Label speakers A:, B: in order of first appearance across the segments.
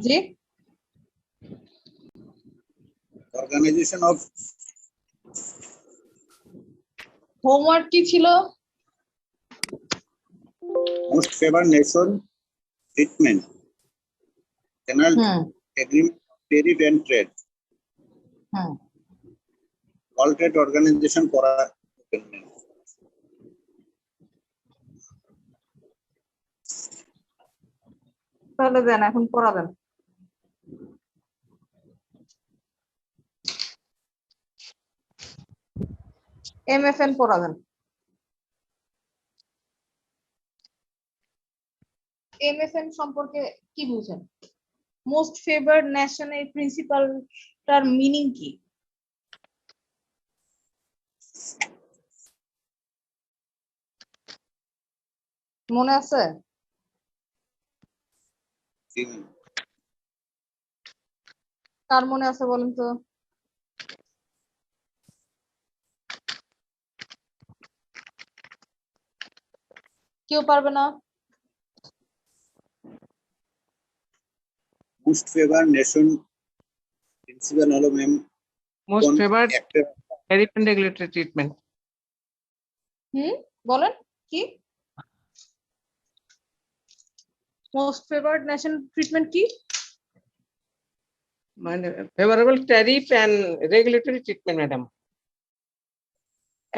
A: G,
B: Organization of
A: homework কি ছিল?
B: most favored nation treatment, Canal Agreement of Tariff and Trade, World Trade Organization করা
A: তাহলে দেন, এখন পড়াবেন। MFN পড়াবেন। MFN সম্পর্কে কি বুঝেন? মোস্ট ফেভারড নেশন এর প্রিন্সিপালটার মিনিং কি? মনে আছে? কার মনে আছে বলেন তো? কেউ পারবে না?
B: most favored nation প্রিন্সিপাল হলো ma'am
C: Most favored tariff and regulatory treatment.
A: বলেন কি? মোস্ট ফেভারড নেশন ট্রিটমেন্ট কি?
C: মানে favorable tariff and regulatory treatment, madam.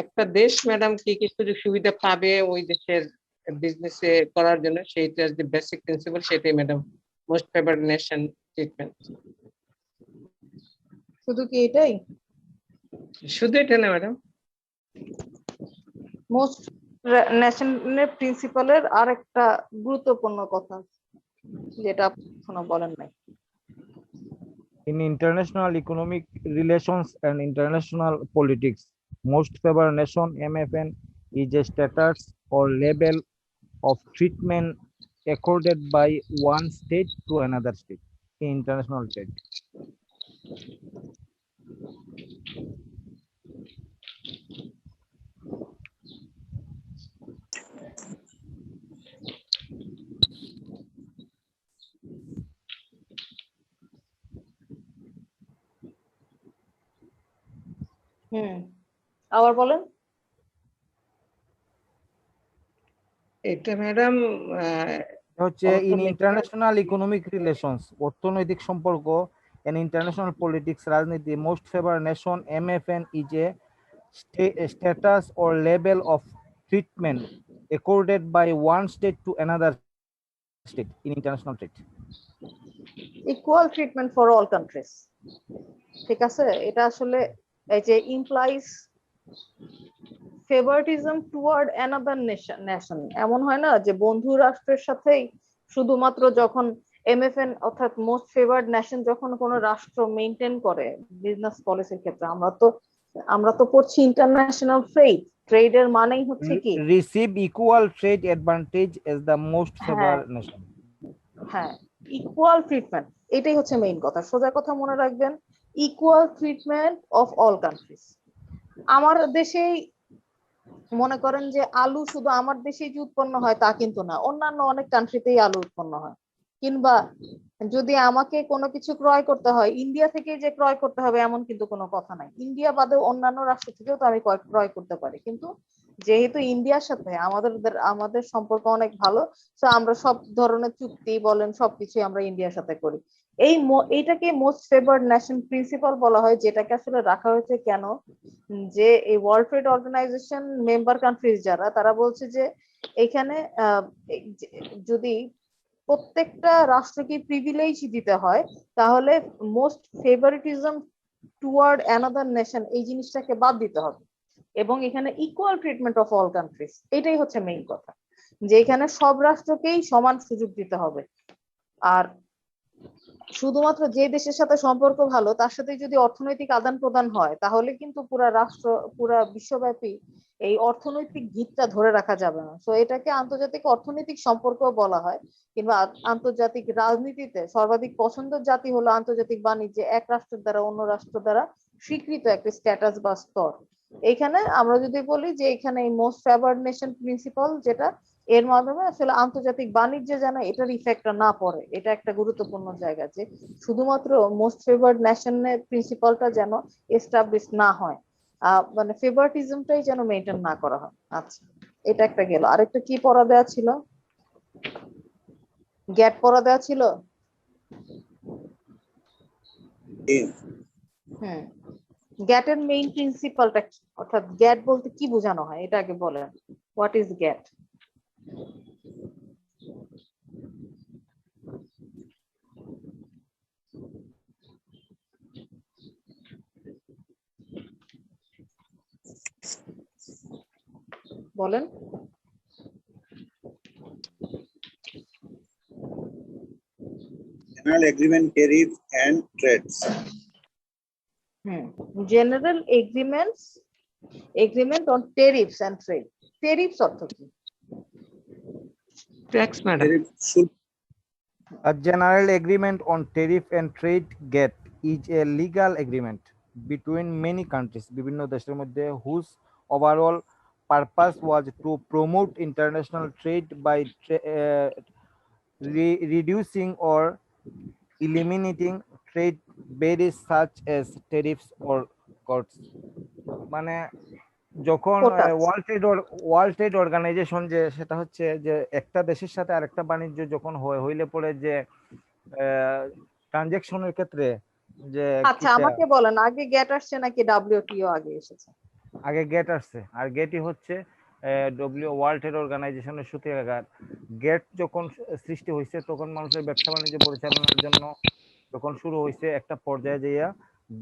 C: একটা দেশ ম্যাডাম কি কি সুযোগ সুবিধা পাবে ওই দেশের বিজনেসে করার জন্য, সেইটা যে বেসিক প্রিন্সিপাল, সেটাই madam most favoured nation treatment.
A: শুধু কি এটাই?
C: শুধু এটা না ম্যাডাম,
A: মোস্ট নেশনের প্রিন্সিপালের আরেকটা গুরুত্বপূর্ণ কথা যেটা এখনো বলেন নাই।
D: In international economic relations and international politics, most favored nation MFN is a status or level of treatment accorded by one state to another state in international trade.
A: আবার বলেন।
C: এটা ম্যাডাম
D: হচ্ছে ইন ইন্টারন্যাশনাল ইকোনমিক রিলেশনস, অর্থনৈতিক সম্পর্ক, and international politics, রাজনীতি, most favoured nation MFN is a status or level of treatment accorded by one state to another state in international trade.
A: Equal treatment for all countries, ঠিক আছে? এটা আসলে এই যে implies favouritism toward another nation, এমন হয় না যে বন্ধু রাষ্ট্রের সাথেই শুধুমাত্র যখন MFN অর্থাৎ মোস্ট ফেভার্ড নেশন যখন কোনো রাষ্ট্র মেইনটেইন করে বিজনেস পলিসির ক্ষেত্রে, আমরা তো পড়ছি ইন্টারন্যাশনাল ট্রেড এর মানেই হচ্ছে কি
D: receive equal trade advantage as the most favoured nation.
A: হ্যাঁ, ইকুয়াল ট্রিটমেন্ট, এটাই হচ্ছে মেইন কথা। সোজা কথা মনে রাখবেন, equal treatment of all countries. আমার দেশেই মনে করেন যে আলু শুধু আমার দেশেই যে উৎপন্ন হয় তা কিন্তু না, অন্যান্য অনেক কান্ট্রিতেই আলু উৎপন্ন হয়। কিংবা যদি আমাকে কোনো কিছু ক্রয় করতে হয় ইন্ডিয়া থেকে যে ক্রয় করতে হবে এমন কিন্তু কোনো কথা নাই, ইন্ডিয়া বাদে অন্যান্য রাষ্ট্র থেকেও তো আমি ক্রয় করতে পারি। কিন্তু যেহেতু ইন্ডিয়ার সাথে আমাদের সম্পর্ক অনেক ভালো, তো আমরা সব ধরনের চুক্তি বলেন সবকিছু আমরা ইন্ডিয়ার সাথে করি। এইটাকে মোস্ট ফেভারড নেশন প্রিন্সিপাল বলা হয়, যেটাকে আসলে রাখা হয়েছে কেন, যে এই world trade organisation member countries যারা, তারা বলছে যে এখানে যদি প্রত্যেকটা রাষ্ট্রকে প্রিভিলেজ দিতে হয় তাহলে most favouritism toward another nation এই জিনিসটাকে বাদ দিতে হবে, এবং এখানে equal treatment of all countries, এটাই হচ্ছে মেইন কথা, যে এখানে সব রাষ্ট্রকেই সমান সুযোগ দিতে হবে। আর শুধুমাত্র যে দেশের সাথে সম্পর্ক ভালো তার সাথে যদি অর্থনৈতিক আদান প্রদান হয় তাহলে কিন্তু পুরা বিশ্বব্যাপী এই অর্থনৈতিক ভিতটা ধরে রাখা যাবে না। তো এটাকে আন্তর্জাতিক অর্থনৈতিক সম্পর্ক বলা হয়। কিংবা আন্তর্জাতিক রাজনীতিতে সর্বাধিক পছন্দের জাতি হলো আন্তর্জাতিক বাণিজ্যে এক রাষ্ট্রের দ্বারা অন্য রাষ্ট্র দ্বারা স্বীকৃত একটা স্ট্যাটাস বা স্তর। এখানে আমরা যদি বলি যে এখানে এই মোস্ট ফেভারড নেশন প্রিন্সিপাল যেটা, এর মাধ্যমে আসলে আন্তর্জাতিক বাণিজ্যে যেন এটার ইফেক্টটা না পড়ে, এটা একটা গুরুত্বপূর্ণ জায়গা, যে শুধুমাত্র মোস্ট ফেভার্ড ন্যাশনের প্রিন্সিপালটা যেন এস্টাবলিশ না হয়, মানে ফেভারিটিজমটাই যেন মেনটেন না করা হয়। আচ্ছা, এটা একটা গেল। আরেকটা কি পড়া দেওয়া ছিল? গ্যাপ পড়া দেওয়া ছিল। হুম, গ্যাটের মেইন প্রিন্সিপালটা কি, অর্থাৎ গ্যাট বলতে কি বোঝানো হয়, এটা আগে বলেন। What is GATT? বলেন।
B: General Agreement, Tariff and Trades.
A: General agreement on tariffs and trade. Tariffs অর্থ কি?
C: Tax madam.
B: Tariff should
D: A general agreement on tariff and trade GATT is a legal agreement between many countries, বিভিন্ন দেশের মধ্যে, whose overall purpose was to promote international trade by reducing or eliminating trade barriers such as tariffs or costs. মানে যখন
A: quotas.
D: World trade organisation, যে সেটা হচ্ছে যে একটা দেশের সাথে আরেকটা বাণিজ্য যখন হইলে পরে যে ট্রানজাকশনের ক্ষেত্রে যে
A: আচ্ছা, আমাকে বলেন, আগে গ্যাট আসছে নাকি ডাব্লিউটিও আগে এসেছে?
D: আগে গেট আসছে, আর গেটই হচ্ছে ওয়ার্ল্ড ট্রেড অর্গানাইজেশনের সূত্রাগার। গেট যখন সৃষ্টি হয়েছে তখন মানুষের ব্যবসা বাণিজ্য পরিচালনার জন্য যখন শুরু হয়েছে, একটা পর্যায়ে যাইয়া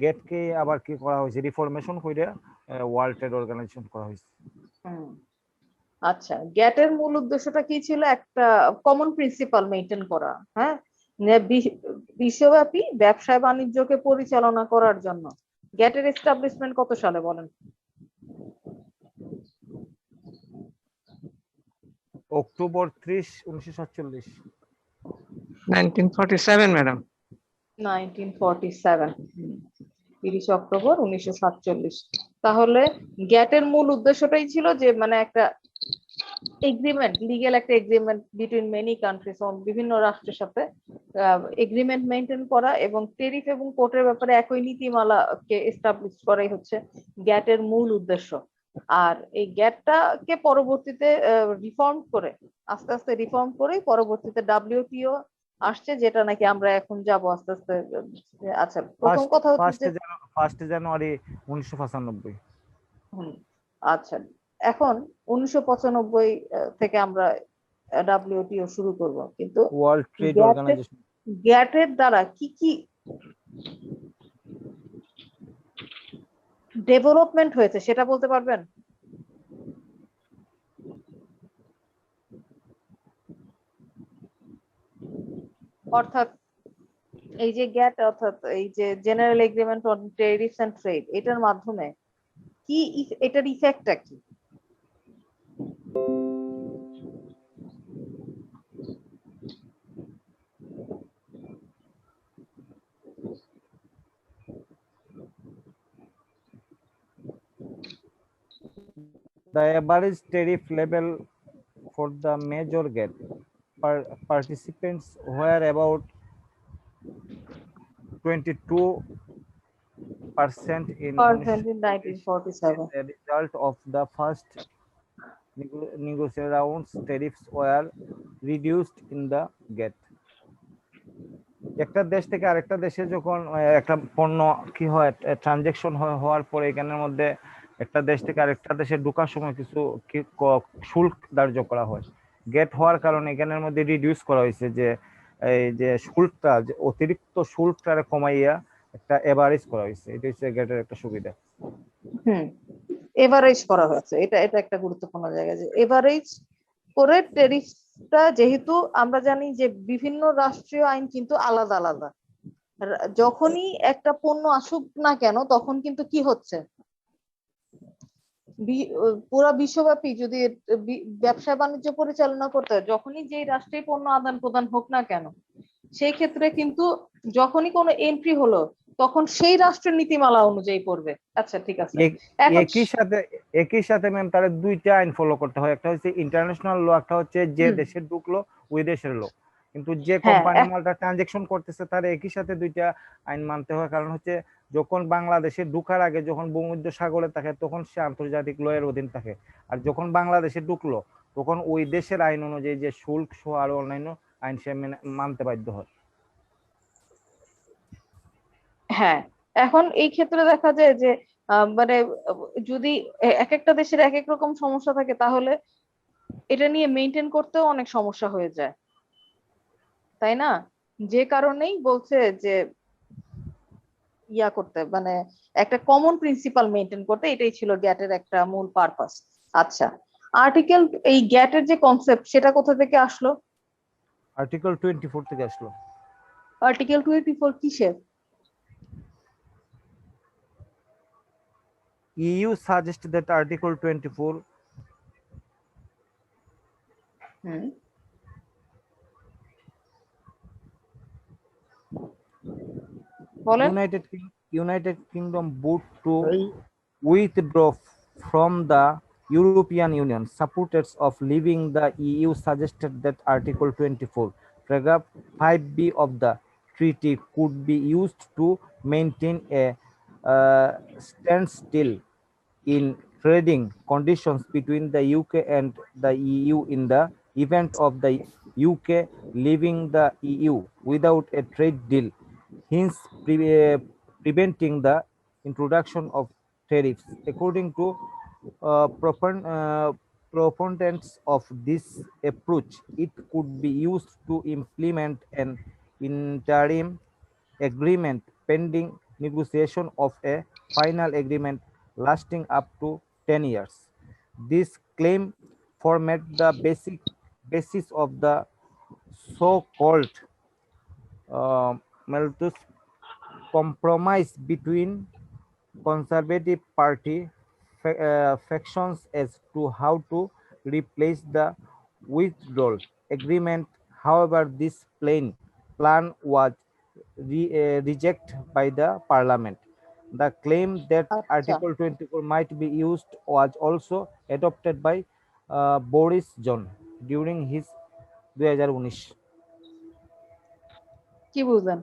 D: গেটকে আবার কি করা হয়েছে, রিফরমেশন করে ওয়ার্ল্ড ট্রেড অর্গানাইজেশন করা হয়েছে।
A: আচ্ছা, গ্যাটের মূল উদ্দেশ্যটা কি ছিল? একটা কমন প্রিন্সিপাল মেইনটেইন করা, হ্যাঁ, বিশ্বব্যাপী ব্যবসায় বাণিজ্যকে পরিচালনা করার জন্য। গ্যাটের এস্টাবলিশমেন্ট কত সালে বলেন?
D: অক্টোবর 30, 1947।
C: 1947 ম্যাডাম।
A: 1947, 30 অক্টোবর 1947। তাহলে গ্যাটের মূল উদ্দেশ্যটাই ছিল যে মানে একটা এগ্রিমেন্ট, লিগ্যাল একটা এগ্রিমেন্ট বিটুইন মেনি কান্ট্রিজ, বিভিন্ন রাষ্ট্রের সাথে এগ্রিমেন্ট মেইনটেইন করা এবং টেরিফ এবং কোটের ব্যাপারে একই নীতিমালাকে এস্টাবলিশ করাই হচ্ছে গ্যাটের মূল উদ্দেশ্য। আর এই গ্যাটটাকে পরবর্তীতে রিফর্ম করে, আস্তে আস্তে রিফর্ম করেই পরবর্তীতে ডাব্লিউটিও আসছে, যেটা নাকি আমরা এখন যাব আস্তে আস্তে। আচ্ছা, প্রথম কথা হচ্ছে যে
D: 1 জানুয়ারি 1995।
A: আচ্ছা, এখন 1995 থেকে আমরা ডাব্লিউটিও শুরু করব, কিন্তু
D: ওয়ার্ল্ড ট্রেড অর্গানাইজেশন
A: গ্যাটের দ্বারা কি কি ডেভেলপমেন্ট হয়েছে সেটা বলতে পারবেন? অর্থাৎ এই যে গ্যাট, অর্থাৎ এই যে general agreement on tariffs and trade, এটার মাধ্যমে কি এটার ইফেক্টটা কি?
D: The average tariff level for the major GATT participants were about 22% in
A: 1947.
D: As a result of the first negotiation rounds, tariffs were reduced in the GATT. একটা দেশ থেকে আরেকটা দেশে যখন একটা পণ্য কি হয়, ট্রানজাকশন হওয়ার পরে এখানের মধ্যে একটা দেশ থেকে আরেকটা দেশে ঢোকার সময় কিছু শুল্ক ধার্য করা হয়। গেট হওয়ার কারণে এখানের মধ্যে রিডিউস করা হয়েছে, যে এই যে শুল্কটা, যে অতিরিক্ত শুল্কটা কমাইয়া একটা এভারেজ করা হয়েছে। এটা হচ্ছে গেটের একটা সুবিধা।
A: এভারেজ করা হয়েছে, এটা একটা গুরুত্বপূর্ণ জায়গা, যে এভারেজ করে টেরিফটা, যেহেতু আমরা জানি যে বিভিন্ন রাষ্ট্রীয় আইন কিন্তু আলাদা আলাদা, যখনই একটা পণ্য আসুক না কেন তখন কিন্তু কি হচ্ছে, পুরো বিশ্বব্যাপী যদি ব্যবসা বাণিজ্য পরিচালনা করতে হয়, যখনই যেই রাষ্ট্রে পণ্য আদান প্রদান হোক না কেন, সেই ক্ষেত্রে কিন্তু যখনই কোনো এন্ট্রি হলো তখন সেই রাষ্ট্রের নীতিমালা অনুযায়ী পড়বে। আচ্ছা ঠিক আছে।
D: এক-
A: এখন
D: একই সাথে ম্যাম তার দুইটা আইন ফলো করতে হয়, একটা হচ্ছে ইন্টারন্যাশনাল ল, একটা হচ্ছে যে
A: হুম,
D: দেশে ঢুকলো ওই দেশের ল। কিন্তু যে
A: হ্যাঁ
D: কোম্পানি মালটা ট্রানজেকশন করতেছে তার একই সাথে দুইটা আইন মানতে হয়, কারণ হচ্ছে যখন বাংলাদেশে ঢুকার আগে যখন ভূমধ্য সাগরে থাকে তখন সে আন্তর্জাতিক ল এর অধীন থাকে, আর যখন বাংলাদেশে ঢুকলো তখন ওই দেশের আইন অনুযায়ী যে শুল্ক সহ আরো অন্যান্য আইন সে মানতে বাধ্য হয়।
A: হ্যাঁ, এখন এই ক্ষেত্রে দেখা যায় যে মানে যদি এক একটা দেশের এক এক রকম সমস্যা থাকে তাহলে এটা নিয়ে মেনটেন করতেও অনেক সমস্যা হয়ে যায়, তাই না? যে কারণেই বলছে যে ইয়া করতে, মানে একটা কমন প্রিন্সিপাল মেনটেন করতে, এটাই ছিল গ্যাটের একটা মূল পারপাস। আচ্ছা, আর্টিকেল, এই গ্যাটের যে কনসেপ্ট সেটা কোথা থেকে আসলো?
D: আর্টিকেল 24 থেকে আসলো।
A: আর্টিকেল 24 কিসের?
D: EU suggests that Article 24
A: হুম, বলেন।
D: United Kingdom vote to withdraw from the European Union. Supporters of leaving the EU suggested that Article 24, paragraph 5b of the treaty could be used to maintain a standstill in trading conditions between the UK and the EU in the event of the UK leaving the EU without a trade deal, hence preventing the introduction of tariffs. According to proponents of this approach, it could be used to implement an interim agreement pending negotiation of a final agreement lasting up to 10 years. This claim formed the basis of the so-called Malthus compromise between Conservative Party factions as to how to replace the withdrawal agreement. However, this plan was rejected by the Parliament. The claim that
A: আচ্ছা,
D: Article 24 might be used was also adopted by Boris Johnson during his 2019.
A: কি বুঝলেন?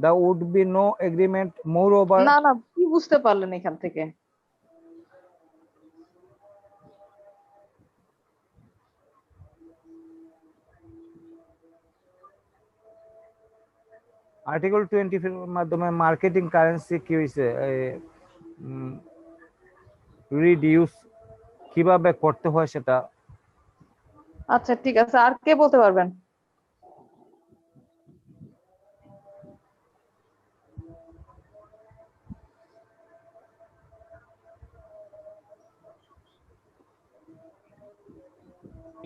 D: There would be no agreement. Moreover,
A: না না, কি বুঝতে পারলেন এখান থেকে?
D: আর্টিকেল 24 এর মাধ্যমে মার্কেটিং কারেন্সি কি হয়েছে রিডিউস কিভাবে করতে হয় সেটা।
A: আচ্ছা ঠিক আছে, আর কে বলতে পারবেন?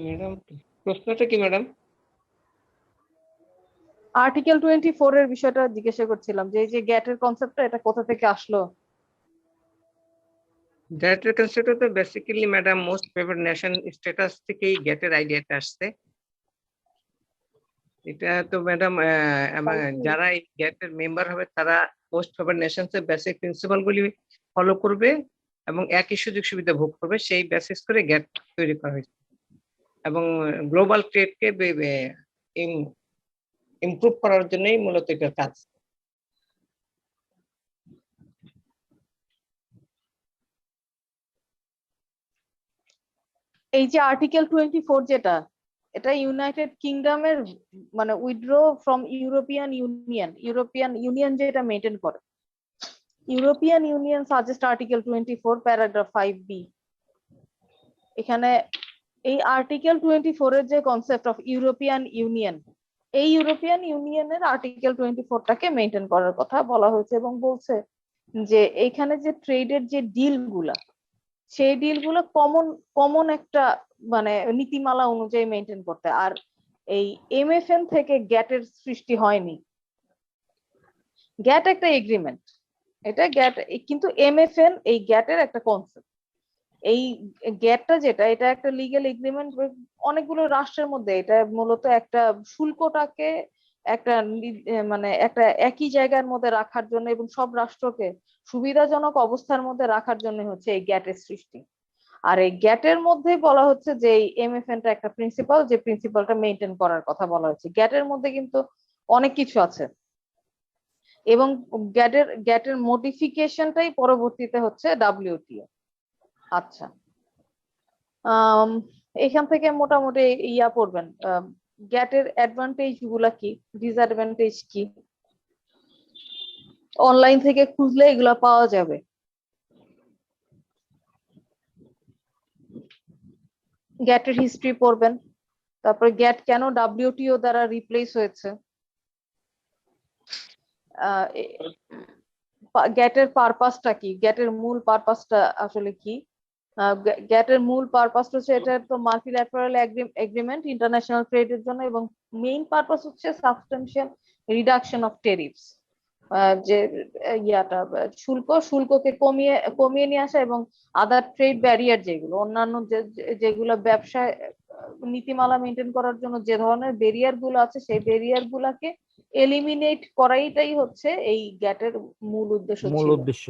C: ম্যাডাম, প্রশ্নটা কি ম্যাডাম?
A: আর্টিকেল 24 এর বিষয়টা জিজ্ঞাসা করছিলাম, যে এই যে গ্যাটের কনসেপ্টটা এটা কোথা থেকে আসলো?
C: গ্যাটের কনসেপ্টটা তো basically madam most favourite nation status থেকেই গ্যাটের আইডিয়াটা আসছে। এটা তো ম্যাডাম যারা এই গ্যাটের মেম্বার হবে তারা মোস্ট ফেভারিট নেশনস এর বেসিক প্রিন্সিপাল গুলি ফলো করবে এবং একই সুযোগ সুবিধা ভোগ করবে, সেই বেসিস করে গ্যাট তৈরি করা হয়েছে এবং গ্লোবাল ট্রেডকে ইমপ্রুভ করার জন্যই মূলত এটা কাজ।
A: এই যে আর্টিকেল 24 যেটা, এটা ইউনাইটেড কিংডমের মানে উইথড্র ফ্রম ইউরোপিয়ান ইউনিয়ন যেটা মেনটেন করে। European union suggest article 24 paragraph 5b। এখানে এই আর্টিকেল 24 এর যে কনসেপ্ট অফ ইউরোপিয়ান ইউনিয়ন, এই ইউরোপিয়ান ইউনিয়নের আর্টিকেল 24টাকে মেনটেন করার কথা বলা হয়েছে, এবং বলছে যে এইখানে যে ট্রেডের যে ডিল গুলা, সেই ডিল গুলো কমন একটা মানে নীতিমালা অনুযায়ী মেনটেন করতে। আর এই এমএফএন থেকে গ্যাটের সৃষ্টি হয়নি। গ্যাট একটা এগ্রিমেন্ট, এটা গ্যাট, কিন্তু এমএফএন এই গ্যাটের একটা কনসেপ্ট। এই গ্যাটটা যেটা, এটা একটা লিগ্যাল এগ্রিমেন্ট অনেকগুলো রাষ্ট্রের মধ্যে। এটা মূলত একটা শুল্কটাকে একটা মানে একটা একই জায়গার মধ্যে রাখার জন্য এবং সব রাষ্ট্রকে সুবিধাজনক অবস্থার মধ্যে রাখার জন্য হচ্ছে এই গ্যাটের সৃষ্টি। আর এই গ্যাটের মধ্যেই বলা হচ্ছে যে এই এমএফএনটা একটা প্রিন্সিপাল, যে প্রিন্সিপালটা মেনটেন করার কথা বলা হচ্ছে। গ্যাটের মধ্যে কিন্তু অনেক কিছু আছে এবং গ্যাটের মডিফিকেশনটাই পরবর্তীতে হচ্ছে ডাব্লিউটিও। আচ্ছা, আম, এখান থেকে মোটামুটি ইয়া পড়বেন, গ্যাটের অ্যাডভান্টেজ গুলা কি, ডিসঅ্যাডভান্টেজ কি, অনলাইন থেকে খুঁজলে এগুলা পাওয়া যাবে। গ্যাটের হিস্ট্রি পড়বেন, তারপরে গ্যাট কেন ডাব্লিউটিও দ্বারা রিপ্লেস হয়েছে, গ্যাটের পারপাসটা কি, গ্যাটের মূল পারপাসটা আসলে কি। গ্যাটের মূল পারপাস হচ্ছে এটা তো মাল্টিল্যাটারাল এগ্রিমেন্ট ইন্টারন্যাশনাল ট্রেডের জন্য, এবং মেইন পারপাস হচ্ছে সাবস্টেন্সিয়াল রিডাকশন অফ টেরিফস, যে ইয়াটা শুল্ককে কমিয়ে কমিয়ে নিয়ে আসা, এবং আদার ট্রেড ব্যারিয়ার যেগুলো অন্যান্য যেগুলো ব্যবসায় নীতিমালা মেনটেন করার জন্য যে ধরনের ব্যারিয়ার গুলো আছে সেই ব্যারিয়ার গুলাকে এলিমিনেট করাইটাই হচ্ছে এই গ্যাটের মূল উদ্দেশ্য
D: মূল
A: ছিল।
D: উদ্দেশ্য।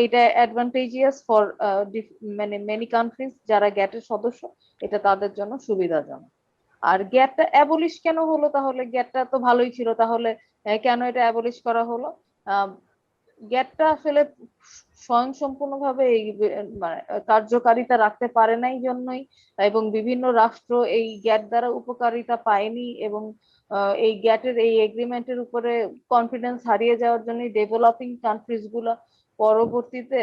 A: এটা অ্যাডভান্টেজিয়াস ফর মানে মেনি কান্ট্রিজ যারা গ্যাটের সদস্য, এটা তাদের জন্য সুবিধাজনক। আর গ্যাটটা অ্যাবলিশ কেন হলো, তাহলে গ্যাটটা তো ভালোই ছিল, তাহলে কেন এটা অ্যাবলিশ করা হলো? গ্যাটটা আসলে স্বয়ংসম্পূর্ণভাবে এই মানে কার্যকারিতা রাখতে পারে নাই জন্যই, এবং বিভিন্ন রাষ্ট্র এই গ্যাট দ্বারা উপকারিতা পায়নি, এবং এই গ্যাটের এই এগ্রিমেন্টের উপরে কনফিডেন্স হারিয়ে যাওয়ার জন্য ডেভেলপিং কান্ট্রিজ গুলো পরবর্তীতে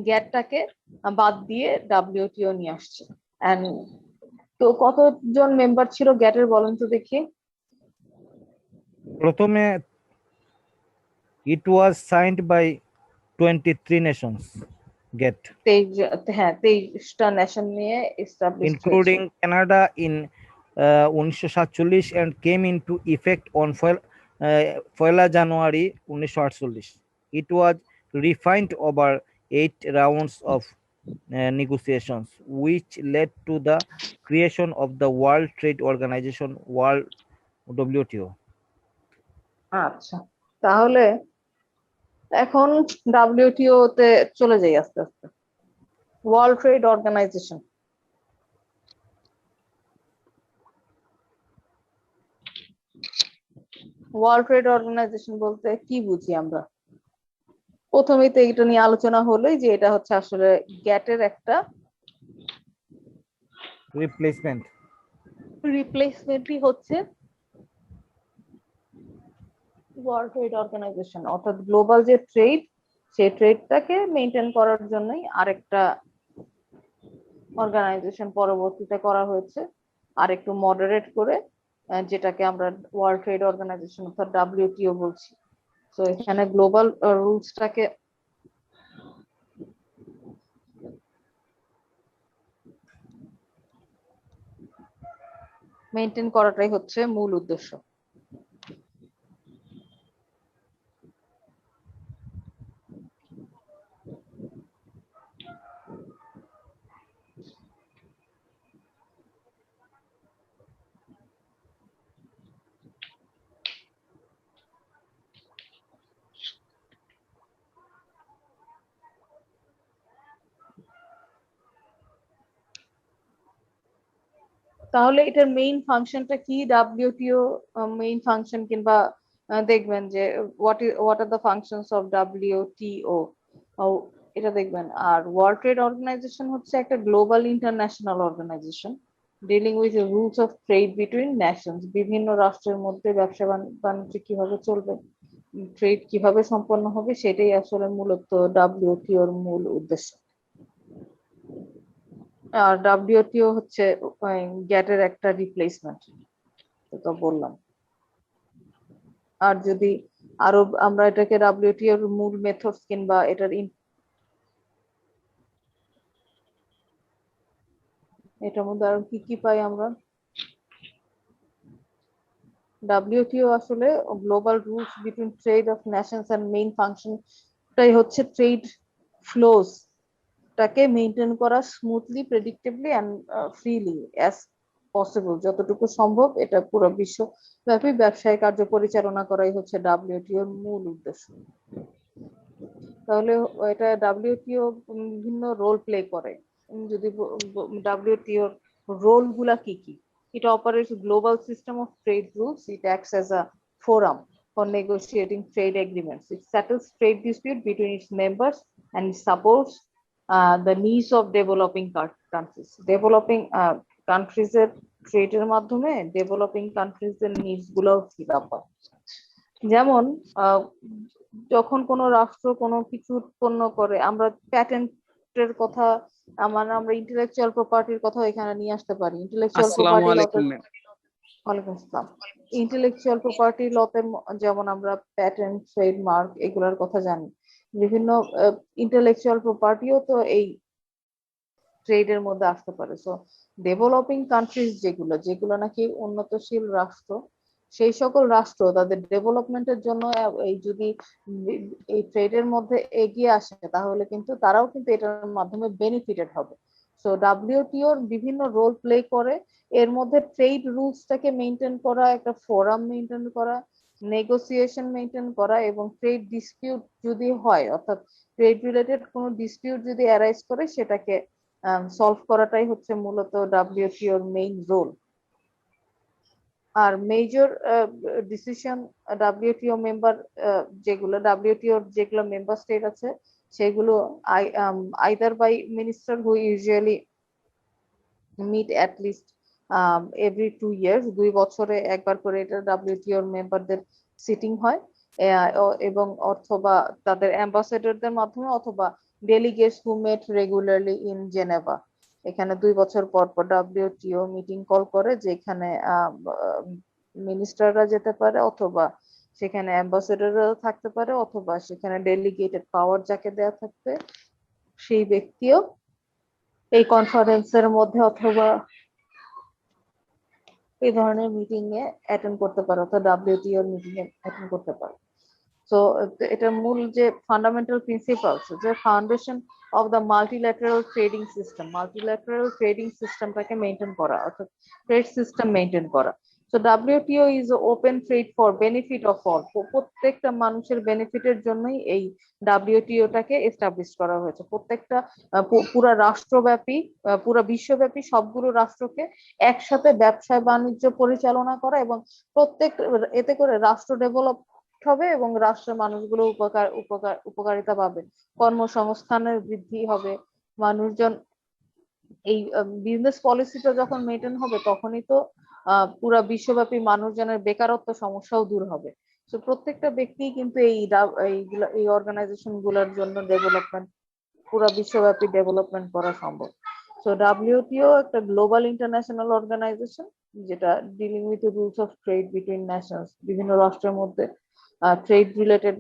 A: গ্যাটটাকে বাদ দিয়ে ডাব্লিউটিও নিয়ে আসছে। তো কতজন মেম্বার ছিল গ্যাটের বলেন তো দেখি।
D: প্রথমে it was signed by 23 nations get
A: 23টা nation নিয়ে এস্টাবলিশ হয়েছে।
D: including Canada in 1947 and came into effect on 1 January 1948. It was refined over 8 rounds of negotiations, which led to the creation of the World Trade Organization, World WTO.
A: আচ্ছা, তাহলে এখন WTO তে চলে যাই আস্তে আস্তে। World trade organisation, world trade organisation বলতে কি বুঝি আমরা? প্রথমেই তো এটা নিয়ে আলোচনা হলোই যে এটা হচ্ছে আসলে গ্যাটের একটা রিপ্লেসমেন্টই হচ্ছে ওয়ার্ল্ড ট্রেড অর্গানাইজেশন, অর্থাৎ গ্লোবাল যে ট্রেড, সেই ট্রেডটাকে মেনটেন করার জন্যই আরেকটা অর্গানাইজেশন পরবর্তীতে করা হয়েছে, আর একটু মডারেট করে, যেটাকে আমরা ওয়ার্ল্ড ট্রেড অর্গানাইজেশন অর্থাৎ ডাব্লিউটিও বলছি। তো এখানে গ্লোবাল রুলসটাকে মেনটেন করাটাই হচ্ছে মূল উদ্দেশ্য। তাহলে এটার মেইন ফাংশনটা কি? ডাব্লিউটিও মেইন ফাংশন, কিংবা দেখবেন যে what are the functions of WTO, এটা দেখবেন। আর ওয়ার্ল্ড ট্রেড অর্গানাইজেশন হচ্ছে একটা global international organisation dealing with rules of trade between nations, বিভিন্ন রাষ্ট্রের মধ্যে ব্যবসা বাণিজ্য কিভাবে চলবে, ট্রেড কিভাবে সম্পন্ন হবে, সেটাই আসলে মূলত ডাব্লিউটিওর মূল উদ্দেশ্য। আর ডাব্লিউটিও হচ্ছে গ্যাটের একটা রিপ্লেসমেন্ট, তো বললাম। আর যদি আরো আমরা এটাকে ডাব্লিউটিওর মূল মেথডস কিংবা এটার মধ্যে আর কি কি পাই আমরা? ডাব্লিউটিও আসলে global rules between trade of nations and main ফাংশনটাই হচ্ছে ট্রেড ফ্লোস টাকে মেনটেন করা smoothly, predictably and freely as possible, যতটুকু সম্ভব এটা পুরো বিশ্বব্যাপী ব্যবসায়িক কার্য পরিচালনা করাই হচ্ছে ডাব্লিউটিওর মূল উদ্দেশ্য। তাহলে এটা ডাব্লিউটিও বিভিন্ন রোল প্লে করে। যদি ডাব্লিউটিওর রোল গুলা কি কি, it operates global system of trade rules, it acts as a forum for negotiating trade agreements, it settles trade dispute between its members and it supports the needs of developing countries. Developing countries এর ট্রেডের মাধ্যমে developing countries এর needs গুলোও fill up হয়। যেমন যখন কোনো রাষ্ট্র কোনো কিছু উৎপন্ন করে, আমরা প্যাটেন্টের কথা, আমরা ইন্টেলেকচুয়াল প্রপার্টির কথা এখানে নিয়ে আসতে পারি। ইন্টেলেকচুয়াল প্রপার্টি লতে, ওয়ালাইকুম আসসালাম, ইন্টেলেকচুয়াল প্রপার্টি লতে যেমন আমরা প্যাটেন্ট, ট্রেডমার্ক এগুলোর কথা জানি। বিভিন্ন ইন্টেলেকচুয়াল প্রপার্টিও তো এই ট্রেডের মধ্যে আসতে পারে। সো ডেভেলপিং কান্ট্রিজ যেগুলো নাকি উন্নতশীল রাষ্ট্র, সেই সকল রাষ্ট্র তাদের ডেভেলপমেন্টের জন্য এই যদি এই ট্রেডের মধ্যে এগিয়ে আসে তাহলে কিন্তু তারাও কিন্তু এটার মাধ্যমে বেনিফিটেড হবে। সো ডাব্লিউটিওর বিভিন্ন রোল প্লে করে, এর মধ্যে ট্রেড রুলসটাকে মেনটেন করা, একটা ফোরাম মেনটেন করা, নেগোসিয়েশন মেনটেন করা, এবং ট্রেড ডিসপিউট যদি হয়, অর্থাৎ ট্রেড রিলেটেড কোনো ডিসপিউট যদি অ্যারাইজ করে সেটাকে সলভ করাটাই হচ্ছে মূলত ডাব্লিউটিওর মেইন রোল। আর মেজর ডিসিশন ডাব্লিউটিও মেম্বার যেগুলো মেম্বার স্টেট আছে সেগুলো either by minister who usually meet at least every 2 years, 2 বছরে একবার করে এটা ডাব্লিউটিওর মেম্বারদের সিটিং হয়, এবং অথবা তাদের অ্যাম্বাসেডরদের মাধ্যমে, অথবা delegates who met regularly in Geneva. এখানে 2 বছর পর পর ডাব্লিউটিও মিটিং কল করে, যেখানে মিনিস্টাররা যেতে পারে, অথবা সেখানে অ্যাম্বাসেডররা থাকতে পারে, অথবা সেখানে ডেলিগেটেড পাওয়ার যাকে দেয়া থাকবে সেই ব্যক্তিও এই কনফারেন্সের মধ্যে অথবা এই ধরনের মিটিং এ অ্যাটেন্ড করতে পারে, অর্থাৎ ডাব্লিউটিও মিটিং এ অ্যাটেন্ড করতে পারে। সো এটার মূল যে ফান্ডামেন্টাল প্রিন্সিপালস, যে foundation of the multilateral trading সিস্টেমটাকে মেনটেন করা, অর্থাৎ ট্রেড সিস্টেম মেনটেন করা। So WTO is open trade for benefit of all, প্রত্যেকটা মানুষের বেনিফিটের জন্যই এই ডাব্লিউটিওটাকে এস্টাবলিশ করা হয়েছে। প্রত্যেকটা পুরা রাষ্ট্রব্যাপী, পুরা বিশ্বব্যাপী সবগুলো রাষ্ট্রকে একসাথে ব্যবসা বাণিজ্য পরিচালনা করা, এবং প্রত্যেক এতে করে রাষ্ট্র ডেভেলপ হবে এবং রাষ্ট্রের মানুষগুলো উপকারিতা পাবে, কর্মসংস্থানের বৃদ্ধি হবে, মানুষজন এই বিজনেস পলিসিটা যখন মেনটেন হবে তখনই তো পুরা বিশ্বব্যাপী মানুষজনের বেকারত্ব সমস্যাও দূর হবে। তো প্রত্যেকটা ব্যক্তি কিন্তু এই অর্গানাইজেশন গুলোর জন্য ডেভেলপমেন্ট, পুরা বিশ্বব্যাপী ডেভেলপমেন্ট করা সম্ভব। সো ডাব্লিউটিও একটা গ্লোবাল ইন্টারন্যাশনাল অর্গানাইজেশন যেটা dealing with rules of trade between Nations, বিভিন্ন রাষ্ট্রের মধ্যে ট্রেড রিলেটেড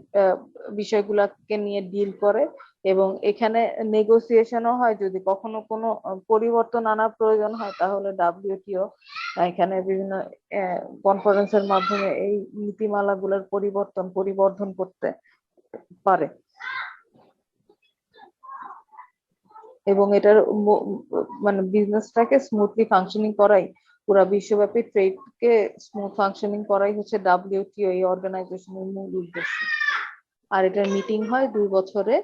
A: বিষয়গুলোকে নিয়ে ডিল করে, এবং এখানে নেগোসিয়েশনও হয়। যদি কখনো কোনো পরিবর্তন আনার প্রয়োজন হয় তাহলে ডাব্লিউটিও এখানে বিভিন্ন কনফারেন্সের মাধ্যমে এই নীতিমালাগুলোর পরিবর্ধন করতে পারে, এবং এটার মানে বিজনেসটাকে স্মুথলি ফাংশনিং করাই, পুরো বিশ্বব্যাপী ট্রেডকে স্মুথ ফাংশনিং করাই হচ্ছে ডাব্লিউটিও এই অর্গানাইজেশনের মূল উদ্দেশ্য। আর এটার মিটিং হয় 2 বছরে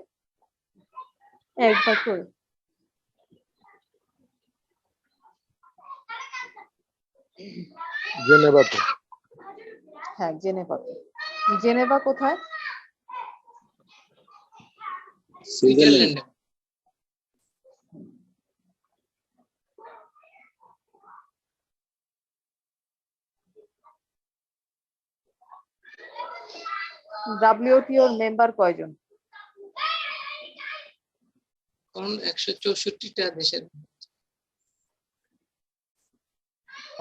A: একবার করে।
E: জেনেভাতে।
A: হ্যাঁ, জেনেভাতে। জেনেভা কোথায়?
B: সুইজারল্যান্ড।
A: ডাব্লিউটিওর মেম্বার কয়জন?
C: 164টা দেশের।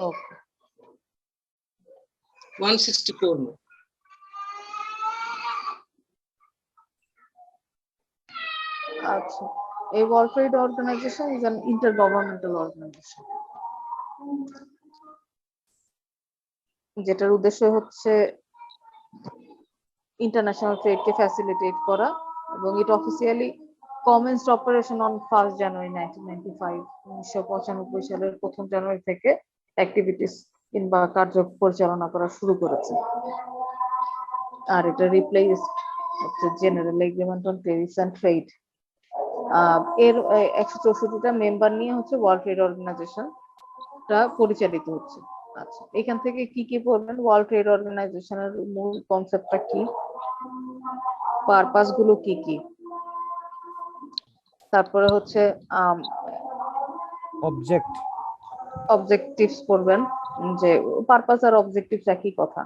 A: ওকে,
C: 164 না।
A: আচ্ছা, এই world trade organisation is an intergovernmental organisation, যেটার উদ্দেশ্য হচ্ছে ইন্টারন্যাশনাল ট্রেডকে ফ্যাসিলিটেট করা, এবং এটা officially commenced operation on 1st January 1995 1995 সালের 1ম জানুয়ারি থেকে অ্যাক্টিভিটিস কিংবা কার্য পরিচালনা করা শুরু করেছে। আর এটা রিপ্লেস হচ্ছে general agreement on tariffs and trade. এর 164টা মেম্বার নিয়ে হচ্ছে ওয়ার্ল্ড ট্রেড অর্গানাইজেশনটা পরিচালিত হচ্ছে। আচ্ছা, এখান থেকে কি কি পড়বেন? ওয়ার্ল্ড ট্রেড অর্গানাইজেশনের মূল কনসেপ্টটা কি, পারপাস গুলো কি কি, তারপরে হচ্ছে
D: অবজেক্ট,
A: অবজেক্টিভস পড়বেন, যে পারপাস আর অবজেক্টিভস একই কথা।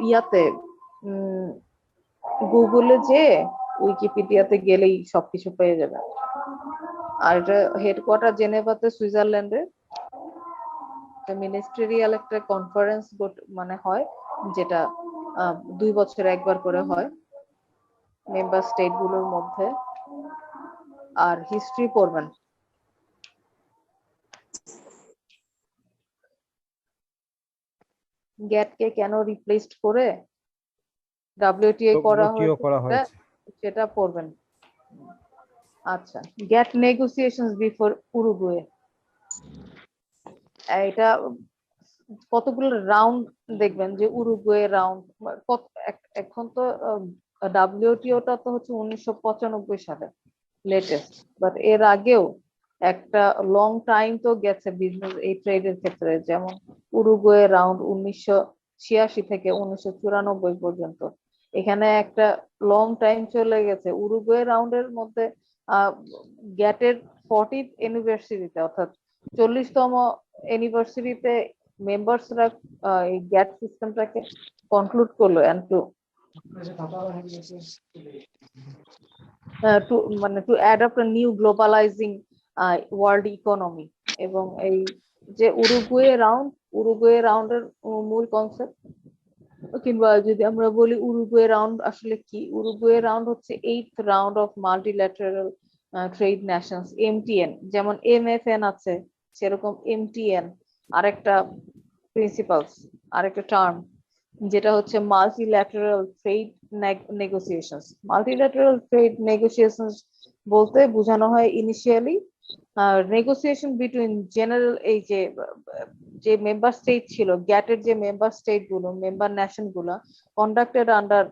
A: ইয়াতে গুগলে যে উইকিপিডিয়াতে গেলেই সবকিছু পেয়ে যাবেন। আর এটা হেডকোয়ার্টার জেনেভাতে, সুইজারল্যান্ডে। মিনিস্ট্রিয়াল একটা কনফারেন্স মানে হয়, যেটা 2 বছরে একবার করে হয় মেম্বার স্টেট গুলোর মধ্যে। আর হিস্ট্রি পড়বেন। গ্যাটকে কেন রিপ্লেসড করে ডব্লিউটিও করা হয়েছে সেটা পড়বেন। আচ্ছা, গ্যাট নেগোসিয়েশনস বিফোর উরুগুয়ে, এটা কতগুলো রাউন্ড দেখবেন যে উরুগুয়ে রাউন্ড। এখন তো ডব্লিউটিওটা তো হচ্ছে 1995 সালে লেটেস্ট, বাট এর আগেও একটা লং টাইম তো গেছে বিজনেস এই ট্রেডের ক্ষেত্রে। যেমন উরুগুয়ে রাউন্ড 1986 থেকে 1994 পর্যন্ত, এখানে একটা লং টাইম চলে গেছে। উরুগুয়ে রাউন্ডের মধ্যে গ্যাটের 40th অ্যানিভার্সারিতে, অর্থাৎ 40তম অ্যানিভার্সারিতে মেম্বার্সরা এই গ্যাট সিস্টেমটাকে কনক্লুড করলো and to adapt a new globalizing world economy. এবং এই যে উরুগুয়ে রাউন্ডের মূল কনসেপ্ট, কিংবা যদি আমরা বলি উরুগুয়ে রাউন্ড আসলে কি, উরুগুয়ে রাউন্ড হচ্ছে 8th round of multilateral trade nations, MTN. যেমন এমএফএন আছে, সেরকম এমটিএন আরেকটা প্রিন্সিপালস, আরেকটা টার্ম, যেটা হচ্ছে multilateral trade negotiations. Multilateral trade negotiations বলতে বোঝানো হয় ইনিশিয়ালি নেগোসিয়েশন বিটুইন জেনারেল, এই যে মেম্বার স্টেট ছিল গ্যাটের, যে মেম্বার স্টেট গুলো, মেম্বার নেশন গুলো, conducted under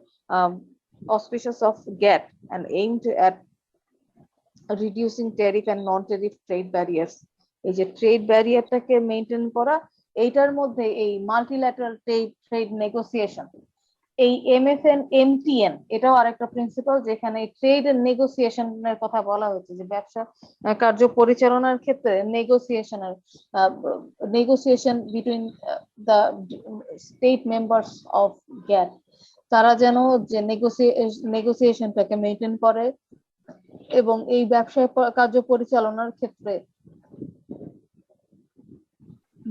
A: auspices of GATT and aimed at reducing tariff and non-tariff trade barriers. এই যে ট্রেড ব্যারিয়ারটাকে মেইনটেইন করা, এইটার মধ্যে এই মাল্টিল্যাটারাল ট্রেড নেগোসিয়েশন, এই এমএফএন এমটিএন এটাও আরেকটা প্রিন্সিপাল, যেখানে ট্রেড নেগোসিয়েশনের কথা বলা হচ্ছে, যে ব্যবসা কার্য পরিচালনার ক্ষেত্রে negotiation between the state members of GATT, তারা যেন যে নেগোসিয়েশনটাকে মেইনটেইন করে এবং এই ব্যবসায় কার্য পরিচালনার ক্ষেত্রে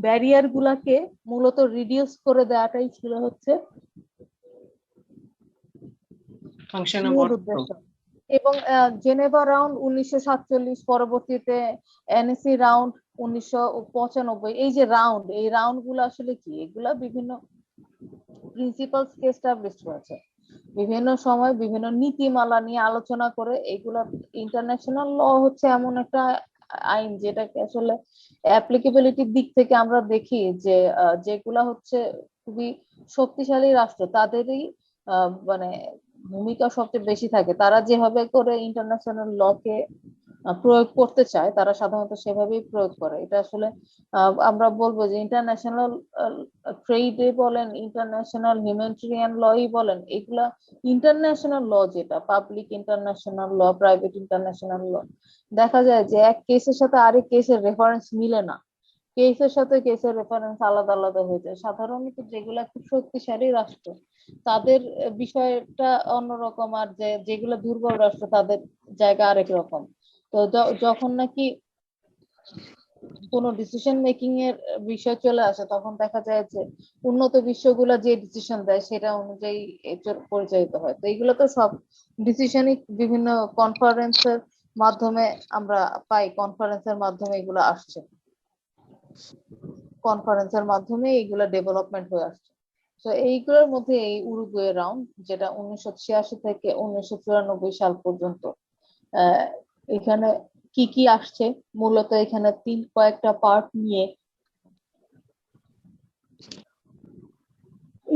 A: ব্যারিয়ার গুলাকে মূলত রিডিউস করে দেওয়াটাই ছিল হচ্ছে মূল উদ্দেশ্য। এবং জেনেভা রাউন্ড 1947, পরবর্তীতে এনএসি রাউন্ড 1995, এই যে রাউন্ড, এই রাউন্ড গুলো আসলে কি, এগুলা বিভিন্ন প্রিন্সিপালস কে এস্টাবলিশ করেছে, বিভিন্ন সময় বিভিন্ন নীতিমালা নিয়ে আলোচনা করে। এগুলা ইন্টারন্যাশনাল ল হচ্ছে এমন একটা আইন যেটাকে আসলে অ্যাপ্লিকেবিলিটির দিক থেকে আমরা দেখি যে যেগুলা হচ্ছে খুবই শক্তিশালী রাষ্ট্র, তাদেরই মানে ভূমিকা সবচেয়ে বেশি থাকে। তারা যেভাবে করে ইন্টারন্যাশনাল লকে প্রয়োগ করতে চায়, তারা সাধারণত সেভাবেই প্রয়োগ করে। এটা আসলে আমরা বলবো যে ইন্টারন্যাশনাল ট্রেডে বলেন, ইন্টারন্যাশনাল হিউম্যানিটেরিয়ান লই বলেন, এগুলা ইন্টারন্যাশনাল ল, যেটা public international law, private international law, দেখা যায় যে এক কেসের সাথে আরেক কেসের রেফারেন্স মিলে না, কেসের সাথে কেসের রেফারেন্স আলাদা আলাদা হয়ে যায়। সাধারণত যেগুলা খুব শক্তিশালী রাষ্ট্র তাদের বিষয়টা অন্যরকম, আর যেগুলো দুর্বল রাষ্ট্র তাদের জায়গা আরেক রকম। তো যখন নাকি কোনো ডিসিশন মেকিং এর বিষয় চলে আসে, তখন দেখা যায় যে উন্নত বিশ্বগুলো যে ডিসিশন দেয় সেটা অনুযায়ী পরিচালিত হয়। তো এইগুলো তো সব ডিসিশনই বিভিন্ন কনফারেন্সের মাধ্যমে আমরা পাই, কনফারেন্সের মাধ্যমে এগুলো আসছে, কনফারেন্সের মাধ্যমে এগুলো ডেভেলপমেন্ট হয়ে আসছে। তো এইগুলোর মধ্যে এই উরুগুয়ে রাউন্ড, যেটা 1986 থেকে 1994 সাল পর্যন্ত, আহ, এখানে কি কি আসছে, মূলত এখানে কয়েকটা পার্ট নিয়ে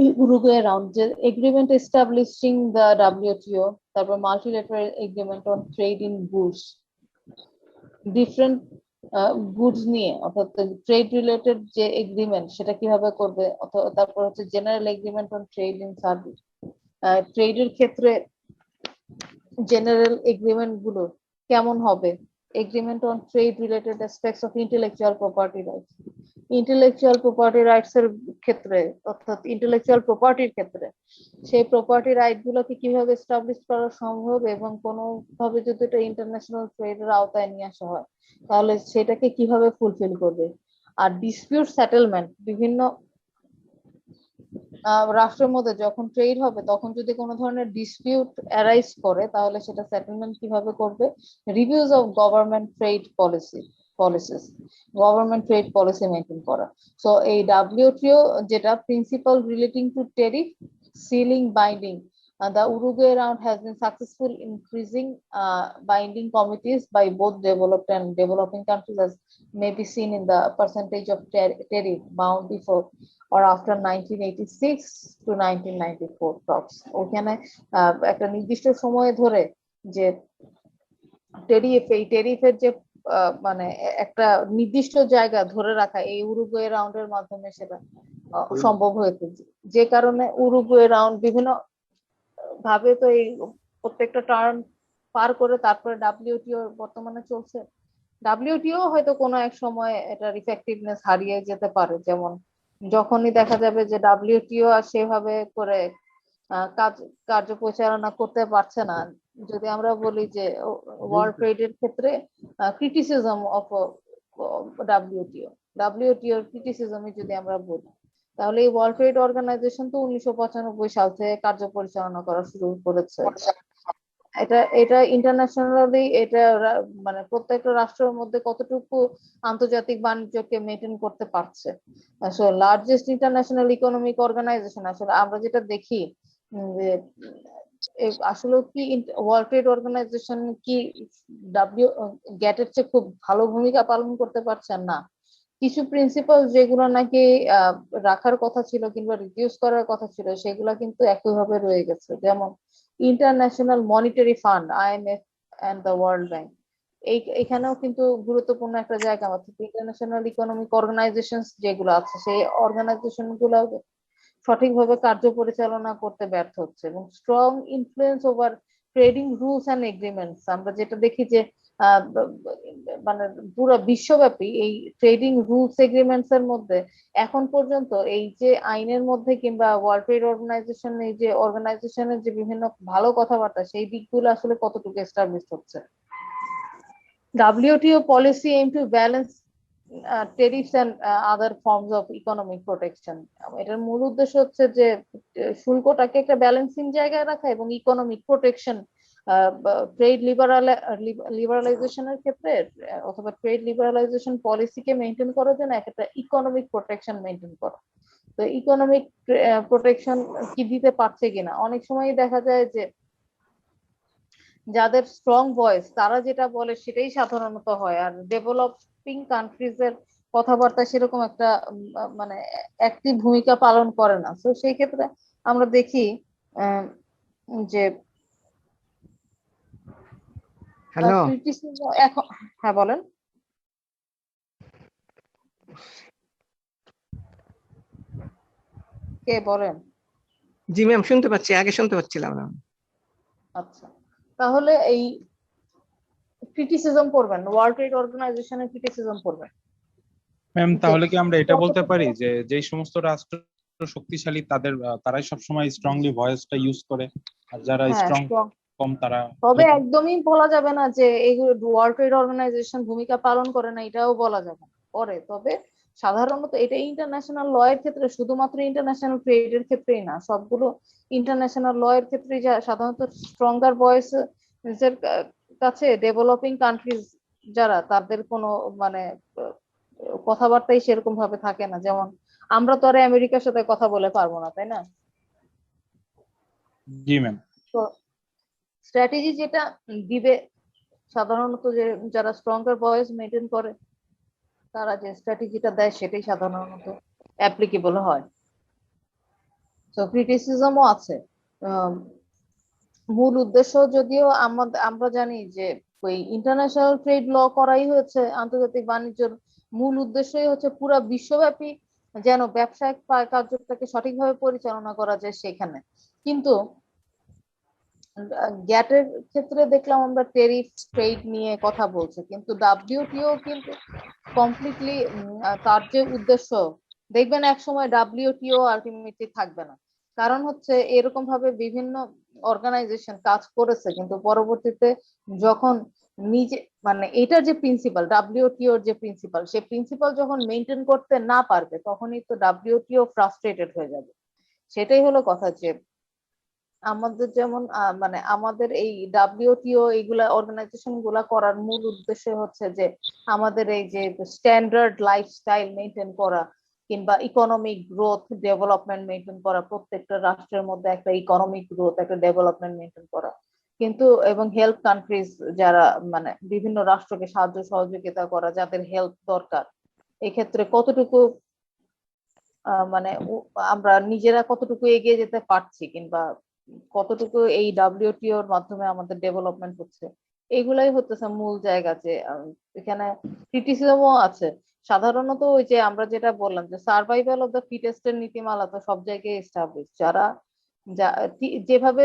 A: এই উরুগুয়ে রাউন্ড, যে এগ্রিমেন্ট এস্টাবলিশিং দ্য ডাব্লিউটিও, তারপর multilateral agreement on trade in goods, different goods নিয়ে, অর্থাৎ ট্রেড রিলেটেড যে এগ্রিমেন্ট সেটা কিভাবে করবে, অথবা তারপর হচ্ছে general agreement on trade in service, ট্রেডের ক্ষেত্রে জেনারেল এগ্রিমেন্ট গুলো কেমন হবে, agreement on trade related aspects of intellectual property rights, intellectual property rights এর ক্ষেত্রে, অর্থাৎ ইন্টেলেকচুয়াল প্রপার্টির ক্ষেত্রে সেই প্রপার্টি রাইট গুলোকে কিভাবে এস্টাবলিশ করা সম্ভব, এবং কোনোভাবে যদি এটা ইন্টারন্যাশনাল ট্রেডের আওতায় নিয়ে আসা হয় তাহলে সেটাকে কিভাবে ফুলফিল করবে। আর ডিসপিউট সেটেলমেন্ট, বিভিন্ন রাষ্ট্রের মধ্যে যখন ট্রেড হবে তখন যদি কোনো ধরনের ডিসপিউট অ্যারাইজ করে তাহলে সেটা সেটেলমেন্ট কিভাবে করবে, reviews of government trade policies, government trade policy maintain করা। সো এই ডাব্লিউটিও যেটা principal relating to tariff ceiling binding, the Uruguay round has been successful in increasing binding committees by both developed and developing countries, as may be seen in the percentage of tariff bound before or after 1986 to 1994 talks. ওখানে একটা নির্দিষ্ট সময় ধরে যে টেরিফের যে মানে একটা নির্দিষ্ট জায়গা ধরে রাখা এই উরুগুয়ে রাউন্ডের মাধ্যমে সেটা সম্ভব হয়েছে, যে কারণে উরুগুয়ে রাউন্ড বিভিন্ন ভাবে তো এই প্রত্যেকটা টার্ম পার করে তারপরে ডাব্লিউটিও বর্তমানে চলছে। ডাব্লিউটিও হয়তো কোনো এক সময় এটার ইফেক্টিভনেস হারিয়ে যেতে পারে, যেমন যখনই দেখা যাবে যে ডাব্লিউটিও আর সেভাবে করে কার্য পরিচালনা করতে পারছে না। যদি আমরা বলি যে ওয়ার্ল্ড ট্রেডের ক্ষেত্রে ক্রিটিসিজম অফ ডাব্লিউটিওর ক্রিটিসিজমই যদি আমরা বলি, তাহলে এই ওয়ার্ল্ড ট্রেড অর্গানাইজেশন তো 1995 সাল থেকে কার্য পরিচালনা করা শুরু করেছে। এটা ইন্টারন্যাশনালি এটা মানে প্রত্যেকটা রাষ্ট্রের মধ্যে কতটুকু আন্তর্জাতিক বাণিজ্যকে মেনটেন করতে পারছে। আসলে লার্জেস্ট ইন্টারন্যাশনাল ইকোনমিক অর্গানাইজেশন, আসলে আমরা যেটা দেখি যে আসলে কি ওয়ার্ল্ড ট্রেড অর্গানাইজেশন কি গ্যাটের চেয়ে খুব ভালো ভূমিকা পালন করতে পারছেন না। কিছু প্রিন্সিপাল যেগুলো নাকি রাখার কথা ছিল কিংবা রিডিউস করার কথা ছিল সেগুলো কিন্তু একইভাবে রয়ে গেছে, যেমন international monetary fund IMF and the world bank, এখানেও কিন্তু গুরুত্বপূর্ণ একটা জায়গা, অর্থাৎ ইন্টারন্যাশনাল ইকোনমিক অর্গানাইজেশন যেগুলো আছে সেই অর্গানাইজেশন গুলো সঠিকভাবে কার্য পরিচালনা করতে ব্যর্থ হচ্ছে, এবং strong influence over trading rules and agreements, আমরা যেটা দেখি যে মানে পুরো বিশ্বব্যাপী এই ট্রেডিং রুলস এগ্রিমেন্টস এর মধ্যে এখন পর্যন্ত এই যে আইনের মধ্যে কিংবা ওয়ার্ল্ড ট্রেড অর্গানাইজেশন এই যে অর্গানাইজেশনের যে বিভিন্ন ভালো কথাবার্তা সেই দিকগুলো আসলে কতটুকু এস্টাবলিশ হচ্ছে। WTO policy aim to balance tariffs and other forms of economic protection. এটার মূল উদ্দেশ্য হচ্ছে যে শুল্কটাকে একটা ব্যালেন্সিং জায়গায় রাখা এবং ইকোনমিক প্রোটেকশন, ট্রেড লিবারালাইজেশনের ক্ষেত্রে অথবা ট্রেড লিবারালাইজেশন পলিসিকে মেনটেন করার জন্য একটা ইকোনমিক প্রোটেকশন মেনটেন করা। তো ইকোনমিক প্রোটেকশন কি দিতে পারছে কিনা, অনেক সময় দেখা যায় যে যাদের স্ট্রং ভয়েস তারা যেটা বলে সেটাই সাধারণত হয়, আর ডেভেলপিং কান্ট্রিজ এর কথাবার্তা সেরকম একটা মানে অ্যাক্টিভ ভূমিকা পালন করে না। তো সেই ক্ষেত্রে আমরা দেখি যে
C: হ্যালো,
A: এখন হ্যাঁ বলেন। কে বলেন?
C: জি ম্যাম শুনতে পাচ্ছি, আগে শুনতে পাচ্ছিলাম না।
A: আচ্ছা, তাহলে এই ক্রিটিসিজম করবেন, ওয়ার্ল্ড ট্রেড অর্গানাইজেশনের ক্রিটিসিজম করবেন।
E: ম্যাম তাহলে কি আমরা এটা বলতে পারি যে যেই সমস্ত রাষ্ট্র শক্তিশালী তারাই সবসময় স্ট্রংলি ভয়েসটা ইউজ করে, আর যারা স্ট্রং কম তারা?
A: তবে একদমই বলা যাবে না যে এই ওয়ার্ল্ড ট্রেড অর্গানাইজেশন ভূমিকা পালন করে না, এটাও বলা যাবে না, করে। তবে সাধারণত এটা ইন্টারন্যাশনাল ল এর ক্ষেত্রে, শুধুমাত্র ইন্টারন্যাশনাল ট্রেডের ক্ষেত্রেই না, সবগুলো ইন্টারন্যাশনাল ল এর ক্ষেত্রেই সাধারণত স্ট্রঙ্গার ভয়েস এর কাছে ডেভেলপিং কান্ট্রিজ যারা, তাদের কোনো মানে কথাবার্তাই সেরকম ভাবে থাকে না। যেমন আমরা তো আর আমেরিকার সাথে কথা বলে পারবো না, তাই না?
E: জি ম্যাম।
A: তো স্ট্র্যাটেজি যেটা দিবে সাধারণত, যে যারা স্ট্রঙ্গার ভয়েস মেনটেন করে তারা যে স্ট্র্যাটেজিটা দেয় সেটাই সাধারণত অ্যাপ্লিকেবল হয়। তো ক্রিটিসিজমও আছে। আম, মূল উদ্দেশ্য যদিও আমরা জানি যে ওই ইন্টারন্যাশনাল ট্রেড ল করাই হয়েছে, আন্তর্জাতিক বাণিজ্যের মূল উদ্দেশ্যই হচ্ছে পুরা বিশ্বব্যাপী যেন ব্যবসায়িক কার্যটাকে সঠিকভাবে পরিচালনা করা যায় সেখানে। কিন্তু গ্যাটের ক্ষেত্রে দেখলাম আমরা টেরিফ ট্রেড নিয়ে কথা বলছি, কিন্তু ডাব্লিউটিও কিন্তু কমপ্লিটলি তার যে উদ্দেশ্য, দেখবেন এক সময় ডাব্লিউটিও আলটিমেটলি থাকবে না। কারণ হচ্ছে এরকম ভাবে বিভিন্ন অর্গানাইজেশন কাজ করেছে, কিন্তু পরবর্তীতে যখন নিজে মানে এটার যে প্রিন্সিপাল, ডাব্লিউটিওর যে প্রিন্সিপাল, সেই প্রিন্সিপাল যখন মেনটেন করতে না পারবে তখনই তো ডাব্লিউটিও ফ্রাস্ট্রেটেড হয়ে যাবে। সেটাই হলো কথা, যে আমাদের যেমন মানে আমাদের এই ডাব্লিউটিও এইগুলা অর্গানাইজেশন গুলা করার মূল উদ্দেশ্য হচ্ছে যে আমাদের এই যে স্ট্যান্ডার্ড লাইফস্টাইল মেনটেন করা, কিংবা ইকোনমিক গ্রোথ ডেভেলপমেন্ট মেনটেন করা, প্রত্যেকটা রাষ্ট্রের মধ্যে একটা ইকোনমিক গ্রোথ একটা ডেভেলপমেন্ট মেনটেন করা। কিন্তু এবং হেল্প কান্ট্রিজ যারা মানে বিভিন্ন রাষ্ট্রকে সাহায্য সহযোগিতা করা, যাদের হেল্প দরকার, এক্ষেত্রে কতটুকু মানে আমরা নিজেরা কতটুকু এগিয়ে যেতে পারছি, কিংবা কতটুকু এই ডাব্লিউটিওর মাধ্যমে আমাদের ডেভেলপমেন্ট হচ্ছে, এগুলাই হতেছে মূল জায়গা। যে এখানে ক্রিটিসিজমও আছে। সাধারণত ওই যে আমরা যেটা বললাম যে সার্ভাইভাল অফ দ্য ফিটেস্ট এর নীতিমালা তো সব জায়গায় এস্টাবলিশ, যারা যেভাবে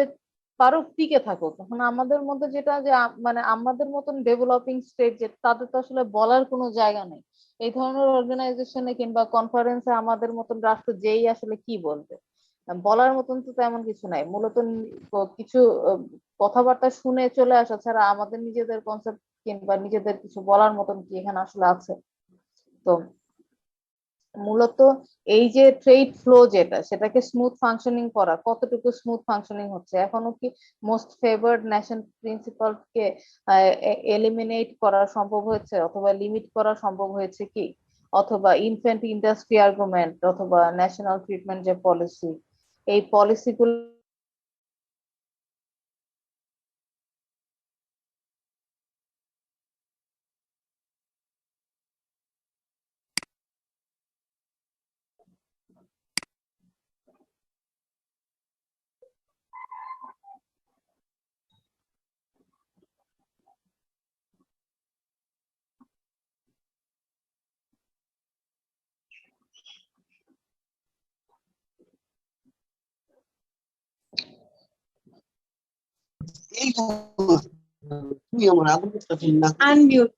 A: পারুক টিকে থাকুক। তখন আমাদের মধ্যে যেটা যে মানে আমাদের মতন ডেভেলপিং স্টেট যে তাদের তো আসলে বলার কোনো জায়গা নেই এই ধরনের অর্গানাইজেশনে কিংবা কনফারেন্সে। আমাদের মতন রাষ্ট্র যেই আসলে কি বলবে, বলার মতন তো তেমন কিছু নাই। মূলত কিছু কথাবার্তা শুনে চলে আসা ছাড়া আমাদের নিজেদের কনসেপ্ট কিংবা নিজেদের কিছু বলার মতন কি এখানে আসলে আছে? তো মূলত এই যে ট্রেড ফ্লো যেটা, সেটাকে স্মুথ ফাংশনিং করা, কতটুকু স্মুথ ফাংশনিং হচ্ছে? এখনো কি মোস্ট ফেভার্ড নেশন প্রিন্সিপাল কে এলিমিনেট করা সম্ভব হয়েছে, অথবা লিমিট করা সম্ভব হয়েছে কি? অথবা ইনফ্যান্ট ইন্ডাস্ট্রি আর্গুমেন্ট, অথবা ন্যাশনাল ট্রিটমেন্ট যে পলিসি, এই পলিসিগুলো
B: এই তো তুই আমার আগুনটা না
F: Unmute.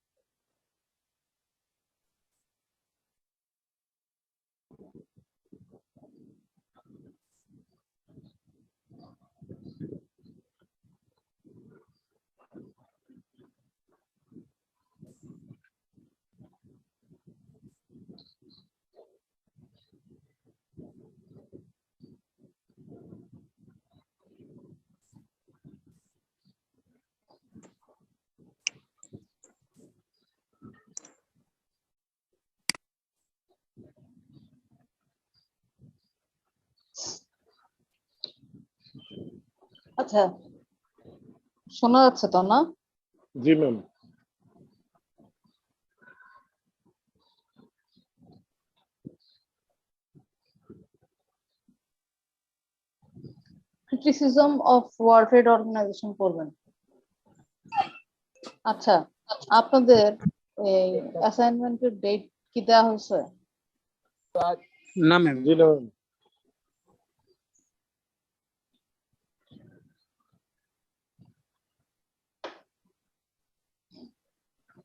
A: আচ্ছা শোনা যাচ্ছে তো না?
G: জি ma'am.
A: Criticism of world trade organization করবেন। আচ্ছা, আপনাদের এই অ্যাসাইনমেন্টের ডেট কি দেওয়া হয়েছে?
G: না ম্যাম। জি না ম্যাম।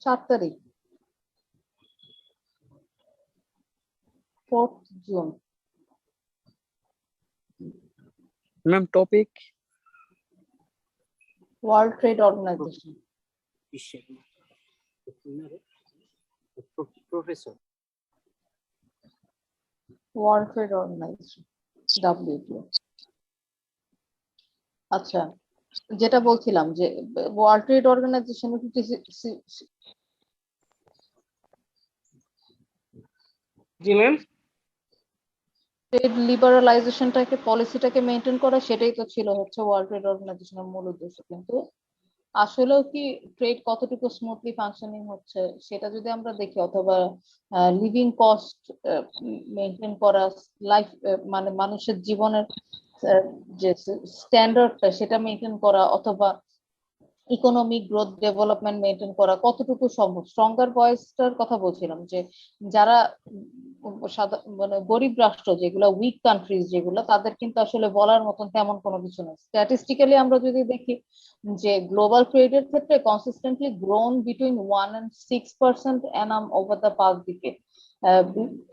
A: 4 তারিখ, 4th June.
G: Ma'am topic
A: world trade organisation.
B: Professor
A: world trade organisation WTO. আচ্ছা, যেটা বলছিলাম যে ওয়ার্ল্ড ট্রেড অর্গানাইজেশন
C: জি ম্যাম।
A: ট্রেড লিবারালাইজেশনটাকে পলিসিটাকে মেনটেন করা, সেটাই তো ছিল হচ্ছে ওয়ার্ল্ড ট্রেড অর্গানাইজেশনের মূল উদ্দেশ্য। কিন্তু আসলেও কি ট্রেড কতটুকু স্মুথলি ফাংশনিং হচ্ছে সেটা যদি আমরা দেখি, অথবা লিভিং কস্ট মেনটেন করা, লাইফ মানে মানুষের জীবনের যে স্ট্যান্ডার্ডটা সেটা মেনটেন করা, অথবা ইকোনমিক গ্রোথ ডেভেলপমেন্ট মেনটেন করা কতটুকু সম্ভব। স্ট্রঙ্গার ভয়েসটার কথা বলছিলাম যে যারা মানে গরিব রাষ্ট্র যেগুলো, উইক কান্ট্রিজ যেগুলো, তাদের কিন্তু আসলে বলার মতন তেমন কোনো কিছু নেই। স্ট্যাটিস্টিক্যালি আমরা যদি দেখি যে গ্লোবাল ট্রেডের ক্ষেত্রে consistently grown between 1 and 6% Enam over the past decade.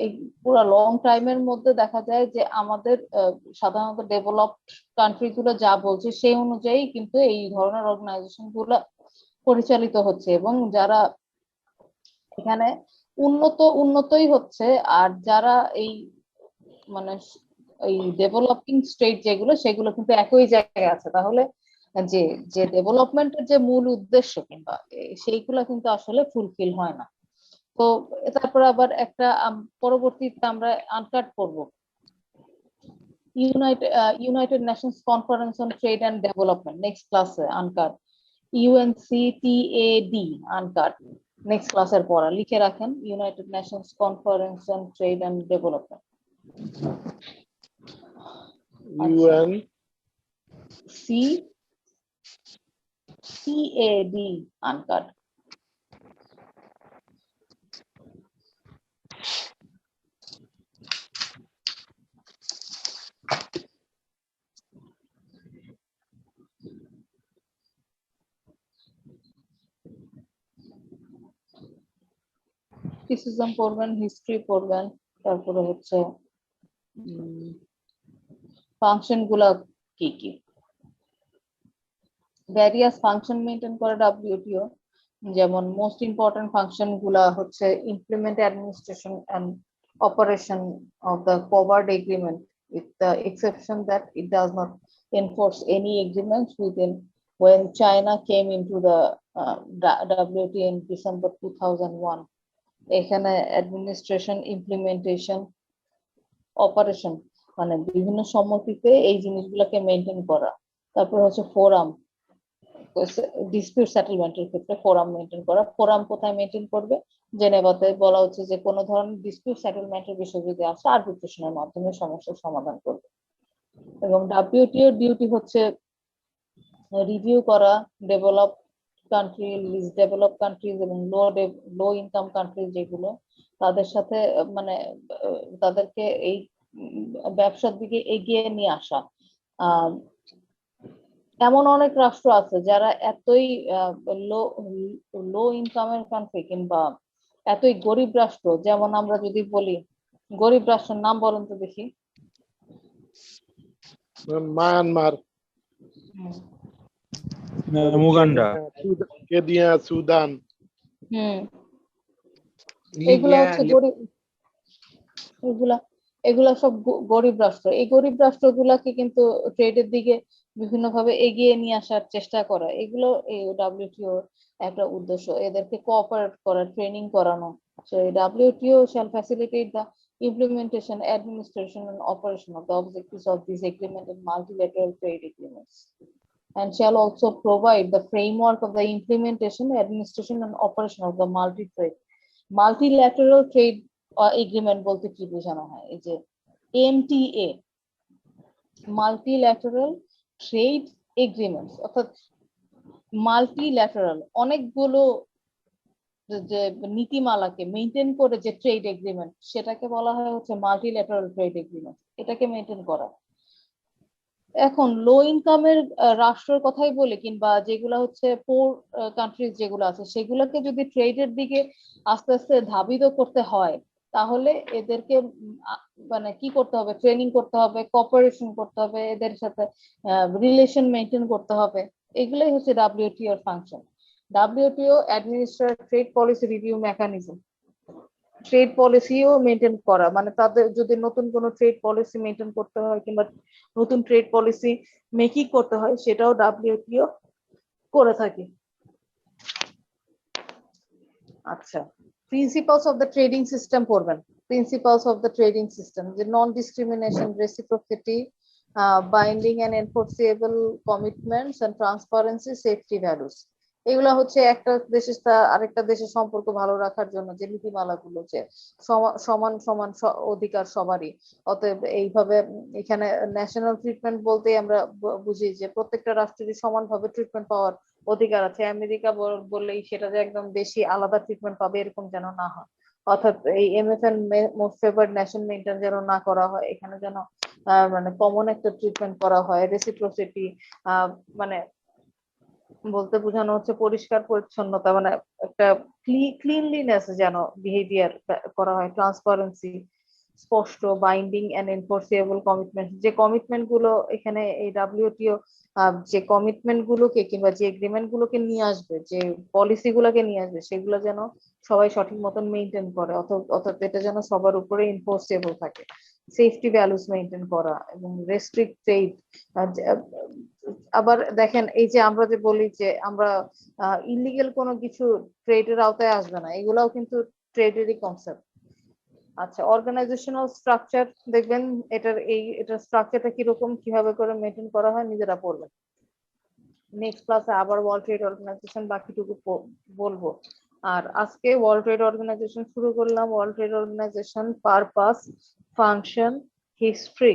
A: এই পুরো লং টাইমের মধ্যে দেখা যায় যে আমাদের সাধারণত ডেভেলপড কান্ট্রি গুলো যা বলছে সেই অনুযায়ী কিন্তু এই ধরনের অর্গানাইজেশন গুলো পরিচালিত হচ্ছে, এবং যারা এখানে উন্নতই হচ্ছে, আর যারা এই মানে এই ডেভেলপিং স্টেট যেগুলো সেগুলো কিন্তু একই জায়গায় আছে। তাহলে যে যে ডেভেলপমেন্টের যে মূল উদ্দেশ্য কিংবা সেইগুলো কিন্তু আসলে ফুলফিল হয় না। তো তারপর আবার একটা পরবর্তীতে আমরা আনকাট করব United Nations conference on trade and development, next ক্লাসে আনকাট UNCTAD আনকাট, নেক্সট ক্লাসের পড়া লিখে রাখেন, United Nations conference on trade and development, UNCTAD uncut. Criticism পড়বেন, হিস্ট্রি পড়বেন, তারপরে হচ্ছে ফাংশন গুলা কি কি, ভ্যারিয়াস ফাংশন মেনটেন করে WTO, যেমন মোস্ট ইম্পর্টেন্ট ফাংশন গুলা হচ্ছে implement administration and operation of the covered agreement, with the exception that it does not enforce any agreements within. When China came into the WTO in December 2001, এখানে administration, implementation, operation মানে বিভিন্ন সম্মতিতে এই জিনিসগুলোকে maintain করা। তারপর হচ্ছে forum, dispute সেটেলমেন্টের ক্ষেত্রে forum maintain করা। ফোরাম কোথায় মেনটেন করবে? জেনেভাতে বলা হচ্ছে যে কোনো ধরনের ডিসপিউট সেটেলমেন্টের বিষয় যদি আসে আরবিট্রেশনের মাধ্যমে সমস্যার সমাধান করবে। এবং WTO ডিউটি হচ্ছে রিভিউ করা develop country, list develop countries এবং লো ইনকাম কান্ট্রিজ যেগুলো, তাদের সাথে মানে তাদেরকে এই ব্যবসার দিকে এগিয়ে নিয়ে আসা। এমন অনেক রাষ্ট্র আছে যারা এতই লো ইনকামের কান্ট্রি কিংবা এতই গরিব রাষ্ট্র, যেমন আমরা যদি বলি গরিব রাষ্ট্রের নাম বলেন তো দেখি।
G: Myanmar,
E: Uganda,
G: Kenya, Sudan.
A: এগুলা হচ্ছে গরিব, এগুলা সব গরিব রাষ্ট্র। এই গরিব রাষ্ট্রগুলাকে কিন্তু ট্রেডের দিকে বিভিন্ন ভাবে এগিয়ে নিয়ে আসার চেষ্টা করা, এগুলো এই WTO একটা উদ্দেশ্য, এদেরকে কোঅপারেট করা, ট্রেনিং করানো। So WTO shall facilitate the implementation, administration and operation of the objectives of this agreement and multilateral trade agreements, and shall also provide the framework of the implementation, administration and operation of the multilateral trade agreement বলতে কি বোঝানো হয়? এই যে MTA, multilateral trade agreement, অর্থাৎ multilateral অনেকগুলো যে নীতিমালাকে maintain করে যে ট্রেড এগ্রিমেন্ট, সেটাকে বলা হয় হচ্ছে মাল্টিল্যাটারাল ট্রেড এগ্রিমেন্ট, এটাকে মেনটেন করা। এখন লো ইনকামের রাষ্ট্রের কথাই বলি, কিংবা যেগুলো হচ্ছে পোর কান্ট্রিজ যেগুলো আছে, সেগুলোকে যদি ট্রেডের দিকে আস্তে আস্তে ধাবিত করতে হয়, তাহলে এদেরকে মানে কি করতে হবে? ট্রেনিং করতে হবে, কোঅপারেশন করতে হবে, এদের সাথে রিলেশন মেনটেন করতে হবে। এগুলোই হচ্ছে WTO এর function. WTO administrate trade policy review mechanism, trade পলিসিও মেনটেন করা, মানে তাদের যদি নতুন কোনো ট্রেড পলিসি মেনটেন করতে হয় কিংবা নতুন ট্রেড পলিসি মেকিং করতে হয়, সেটাও WTO করে থাকে। আচ্ছা, principles of the trading system পড়বেন। principles of the trading system, the non-discrimination, reciprocity, binding and enforceable commitments, and transparency, safety values. এগুলা হচ্ছে একটা দেশের আরেকটা দেশের সম্পর্ক ভালো রাখার জন্য যে নীতিমালাগুলো, যে সমান সমান অধিকার সবারই। অতএব এইভাবে এখানে ন্যাশনাল ট্রিটমেন্ট বলতে আমরা বুঝি যে প্রত্যেকটা রাষ্ট্রেরই সমানভাবে ট্রিটমেন্ট পাওয়ার অধিকার আছে। আমেরিকা বললেই সেটা যে একদম বেশি আলাদা ট্রিটমেন্ট পাবে এরকম যেন না হয়। অর্থাৎ এই MFN most favoured nation maintain যেন না করা হয়, এখানে যেন মানে কমন একটা ট্রিটমেন্ট করা হয়। রেসিপ্রোসিটি মানে বলতে বোঝানো হচ্ছে পরিষ্কার পরিচ্ছন্নতা, মানে একটা ক্লিনলিনেস যেন বিহেভিয়ার করা হয়। ট্রান্সপারেন্সি, স্পষ্ট, বাইন্ডিং এন্ড এনফোর্সেবল কমিটমেন্ট, যে কমিটমেন্ট গুলো এখানে এই WTO যে কমিটমেন্ট গুলোকে কিংবা যে এগ্রিমেন্ট গুলোকে নিয়ে আসবে, যে পলিসি গুলোকে নিয়ে আসবে, সেগুলো যেন সবাই সঠিক মতন মেনটেন করে, অর্থাৎ এটা যেন সবার উপরে এনফোর্সেবল থাকে। সেফটি ভ্যালুস মেনটেন করা এবং রেস্ট্রিক্ট ট্রেড। আবার দেখেন, এই যে আমরা যে বলি যে আমরা ইলিগেল কোনো কিছু ট্রেডের আওতায় আসবে না, এগুলাও কিন্তু ট্রেডেরই কনসেপ্ট। আচ্ছা, অর্গানাইজেশনাল স্ট্রাকচার দেখবেন, এটার স্ট্রাকচারটা কিরকম, কিভাবে করে মেনটেন করা হয় নিজেরা পড়বেন। নেক্সট ক্লাসে আবার ওয়ার্ল্ড ট্রেড অর্গানাইজেশন বাকিটুকু বলবো। আর আজকে ওয়ার্ল্ড ট্রেড অর্গানাইজেশন শুরু করলাম। World trade organization purpose, function, history,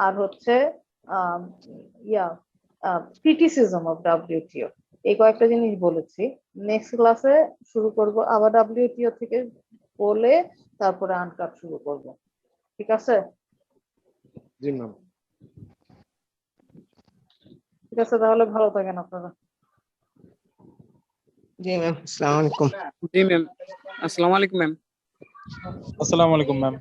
A: আর হচ্ছে ক্রিটিসিজম অফ WTO, এই কয়েকটা জিনিস বলেছি। নেক্সট ক্লাসে শুরু করব আবার WTO থেকে বলে তারপরে আনকাট শুরু করব। ঠিক আছে?
G: জি ম্যাম।
A: ঠিক আছে, তাহলে ভালো থাকেন আপনারা।
C: জি ম্যাম, আসসালামু আলাইকুম।
F: জি ম্যাম, আসসালামু আলাইকুম ম্যাম।
E: আসসালামু আলাইকুম ম্যাম।